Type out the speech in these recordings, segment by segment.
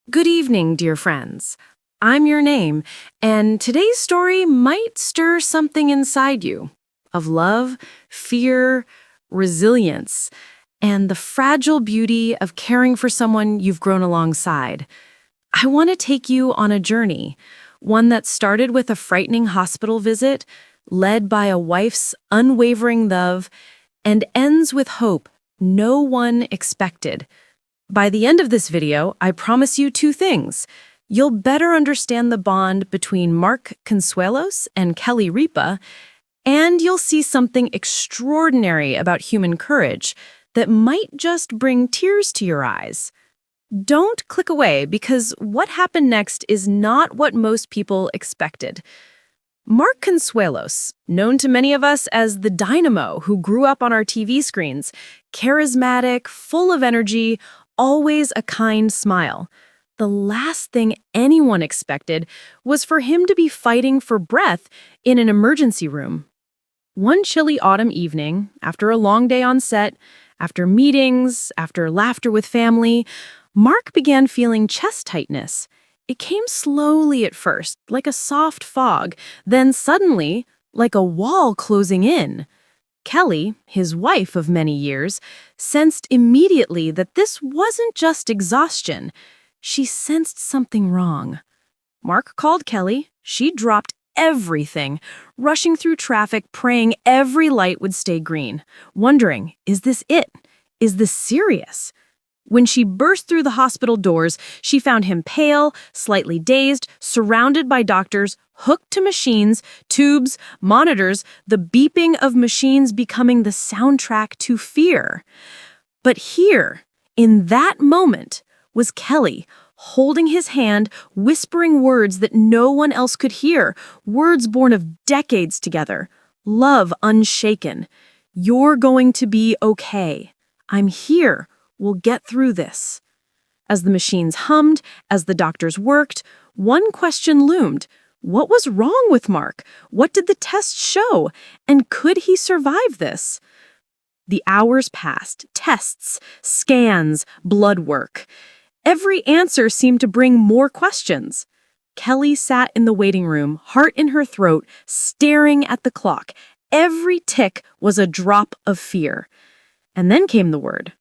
Good evening, dear friends. I'm your name, and today's story might stir something inside you of love, fear, resilience, and the fragile beauty of caring for someone you've grown alongside. I want to take you on a journey, one that started with a frightening hospital visit, led by a wife's unwavering love, and ends with hope no one expected. By the end of this video, I promise you two things. You'll better understand the bond between Mark Consuelos and Kelly Ripa, and you'll see something extraordinary about human courage that might just bring tears to your eyes. Don't click away because what happened next is not what most people expected. Mark Consuelos, known to many of us as the dynamo who grew up on our TV screens, charismatic, full of energy, always a kind smile. The last thing anyone expected was for him to be fighting for breath in an emergency room. One chilly autumn evening, after a long day on set, after meetings, after laughter with family, Mark began feeling chest tightness. It came slowly at first, like a soft fog, then suddenly, like a wall closing in. Kelly, his wife of many years, sensed immediately that this wasn't just exhaustion. She sensed something wrong. Mark called Kelly. She dropped everything, rushing through traffic, praying every light would stay green, wondering, is this it? Is this serious? When she burst through the hospital doors, she found him pale, slightly dazed, surrounded by doctors, hooked to machines, tubes, monitors, the beeping of machines becoming the soundtrack to fear. But here, in that moment, was Kelly, holding his hand, whispering words that no one else could hear, words born of decades together, love unshaken. You're going to be okay. I'm here. We'll get through this. As the machines hummed, as the doctors worked, one question loomed. What was wrong with Mark? What did the tests show? And could he survive this? The hours passed. Tests, scans, blood work. Every answer seemed to bring more questions. Kelly sat in the waiting room, heart in her throat, staring at the clock. Every tick was a drop of fear. And then came the word.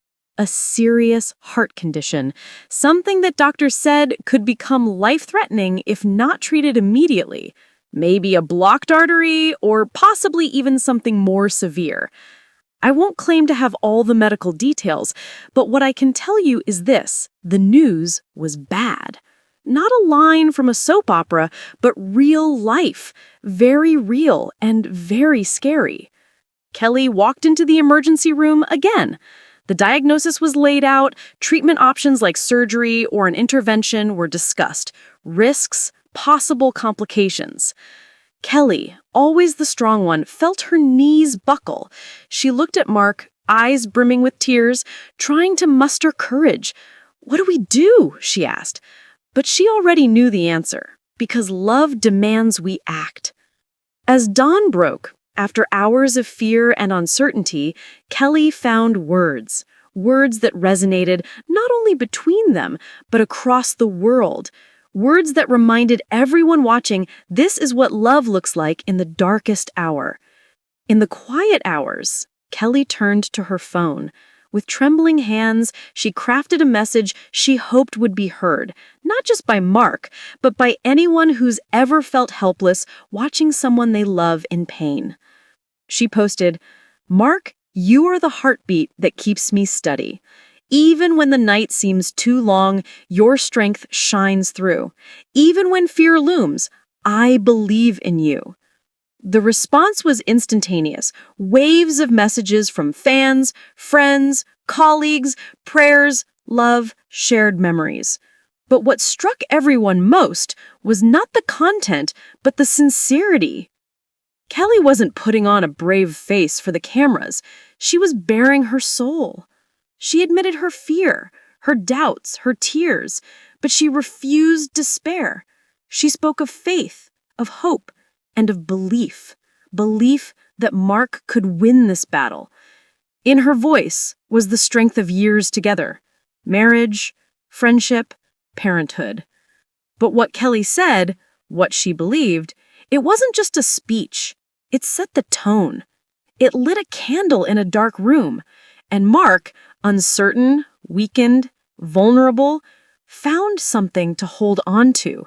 A serious heart condition, something that doctors said could become life-threatening if not treated immediately. Maybe a blocked artery, or possibly even something more severe. I won't claim to have all the medical details, but what I can tell you is this: the news was bad. Not a line from a soap opera, but real life, very real and very scary. Kelly walked into the emergency room again. The diagnosis was laid out, treatment options like surgery or an intervention were discussed, risks, possible complications. Kelly, always the strong one, felt her knees buckle. She looked at Mark, eyes brimming with tears, trying to muster courage. "What do we do?" she asked. But she already knew the answer, because love demands we act. As dawn broke, after hours of fear and uncertainty, Kelly found words that resonated not only between them, but across the world. Words that reminded everyone watching this is what love looks like in the darkest hour. In the quiet hours, Kelly turned to her phone. With trembling hands, she crafted a message she hoped would be heard, not just by Mark, but by anyone who's ever felt helpless watching someone they love in pain. She posted, "Mark, you are the heartbeat that keeps me steady. Even when the night seems too long, your strength shines through. Even when fear looms, I believe in you." The response was instantaneous. Waves of messages from fans, friends, colleagues, prayers, love, shared memories. But what struck everyone most was not the content, but the sincerity. Kelly wasn't putting on a brave face for the cameras. She was bearing her soul. She admitted her fear, her doubts, her tears, but she refused despair. She spoke of faith, of hope, and of belief. Belief that Mark could win this battle. In her voice was the strength of years together. Marriage, friendship, parenthood. But what Kelly said, what she believed, it wasn't just a speech. It set the tone. It lit a candle in a dark room, and Mark, uncertain, weakened, vulnerable, found something to hold on to.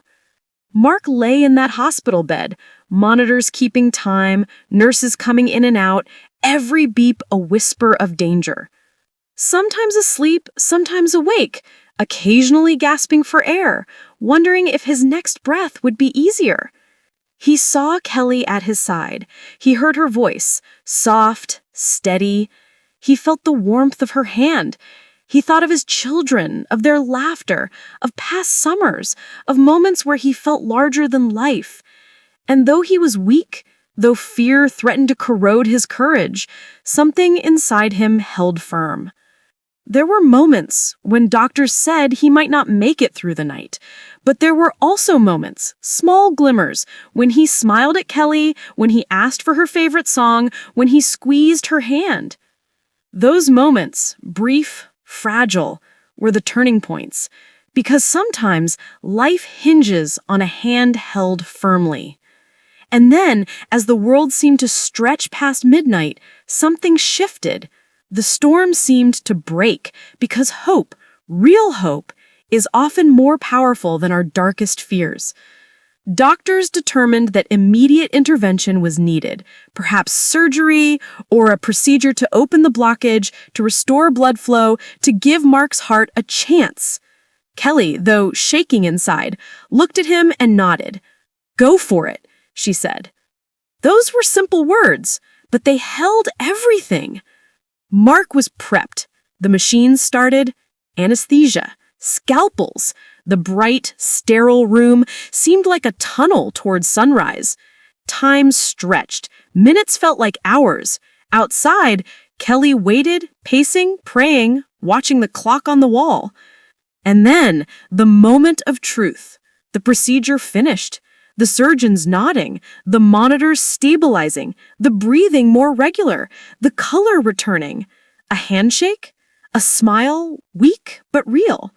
Mark lay in that hospital bed, monitors keeping time, nurses coming in and out, every beep a whisper of danger. Sometimes asleep, sometimes awake, occasionally gasping for air, wondering if his next breath would be easier. He saw Kelly at his side. He heard her voice, soft, steady. He felt the warmth of her hand. He thought of his children, of their laughter, of past summers, of moments where he felt larger than life. And though he was weak, though fear threatened to corrode his courage, something inside him held firm. There were moments when doctors said he might not make it through the night, but there were also moments, small glimmers, when he smiled at Kelly, when he asked for her favorite song, when he squeezed her hand. Those moments, brief, fragile, were the turning points, because sometimes life hinges on a hand held firmly. And then, as the world seemed to stretch past midnight, something shifted. The storm seemed to break, because hope, real hope, is often more powerful than our darkest fears. Doctors determined that immediate intervention was needed, perhaps surgery or a procedure to open the blockage, to restore blood flow, to give Mark's heart a chance. Kelly, though shaking inside, looked at him and nodded. "Go for it," she said. Those were simple words, but they held everything. Mark was prepped. The machines started. Anesthesia. Scalpels. The bright, sterile room seemed like a tunnel towards sunrise. Time stretched. Minutes felt like hours. Outside, Kelly waited, pacing, praying, watching the clock on the wall. And then, the moment of truth. The procedure finished. The surgeons nodding, the monitors stabilizing, the breathing more regular, the color returning. A handshake? A smile, weak but real.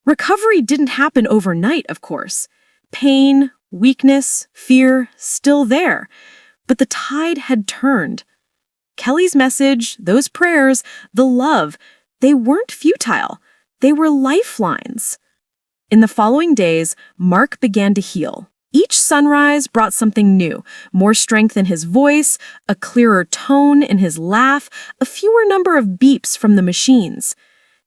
Recovery didn't happen overnight, of course. Pain, weakness, fear, still there. But the tide had turned. Kelly's message, those prayers, the love, they weren't futile. They were lifelines. In the following days, Mark began to heal. Each sunrise brought something new, more strength in his voice, a clearer tone in his laugh, a fewer number of beeps from the machines.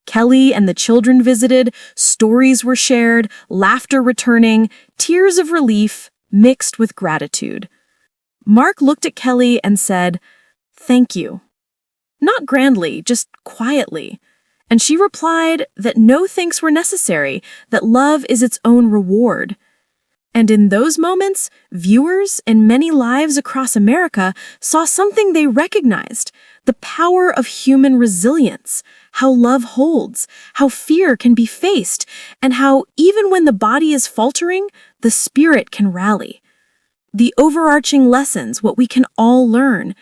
Kelly and the children visited, stories were shared, laughter returning, tears of relief mixed with gratitude. Mark looked at Kelly and said, "Thank you." Not grandly, just quietly. And she replied that no thanks were necessary, that love is its own reward. And in those moments, viewers in many lives across America saw something they recognized, the power of human resilience, how love holds, how fear can be faced, and how even when the body is faltering, the spirit can rally. The overarching lessons, what we can all learn.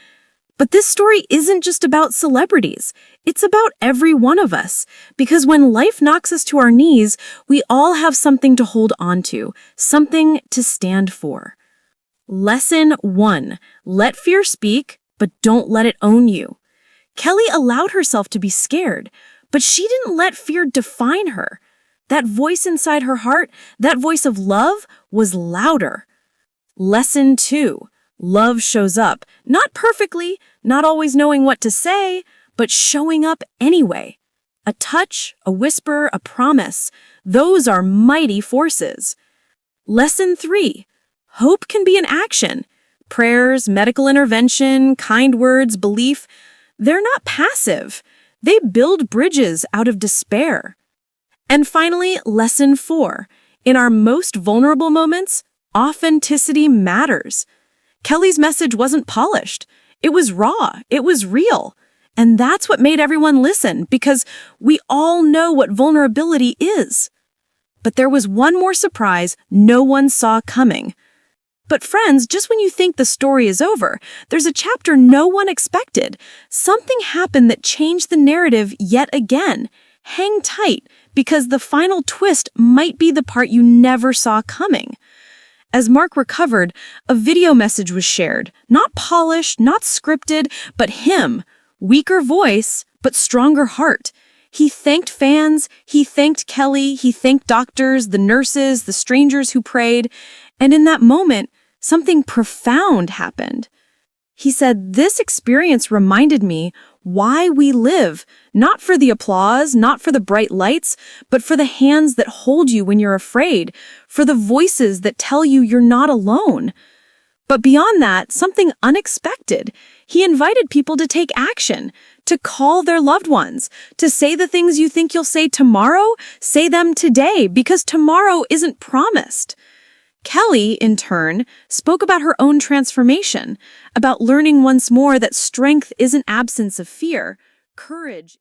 But this story isn't just about celebrities. It's about every one of us, because when life knocks us to our knees, we all have something to hold on to, something to stand for. Lesson 1. Let fear speak, but don't let it own you. Kelly allowed herself to be scared, but she didn't let fear define her. That voice inside her heart, that voice of love, was louder. Lesson 2. Love shows up, not perfectly, not always knowing what to say, but showing up anyway. A touch, a whisper, a promise, those are mighty forces. Lesson 3. Hope can be an action. Prayers, medical intervention, kind words, belief, they're not passive. They build bridges out of despair. And finally, lesson 4. In our most vulnerable moments, authenticity matters. Kelly's message wasn't polished. It was raw. It was real. And that's what made everyone listen, because we all know what vulnerability is. But there was one more surprise no one saw coming. But friends, just when you think the story is over, there's a chapter no one expected. Something happened that changed the narrative yet again. hang tight because the final twist might be the part you never saw coming. As Mark recovered, a video message was shared. Not polished, not scripted, but him. Weaker voice, but stronger heart. He thanked fans, he thanked Kelly, he thanked doctors, the nurses, the strangers who prayed. And in that moment, something profound happened. He said, "This experience reminded me why we live, not for the applause, not for the bright lights, but for the hands that hold you when you're afraid, for the voices that tell you you're not alone." But beyond that, something unexpected. He invited people to take action, to call their loved ones, to say the things you think you'll say tomorrow, say them today, because tomorrow isn't promised. Kelly, in turn, spoke about her own transformation, about learning once more that strength isn't absence of fear, courage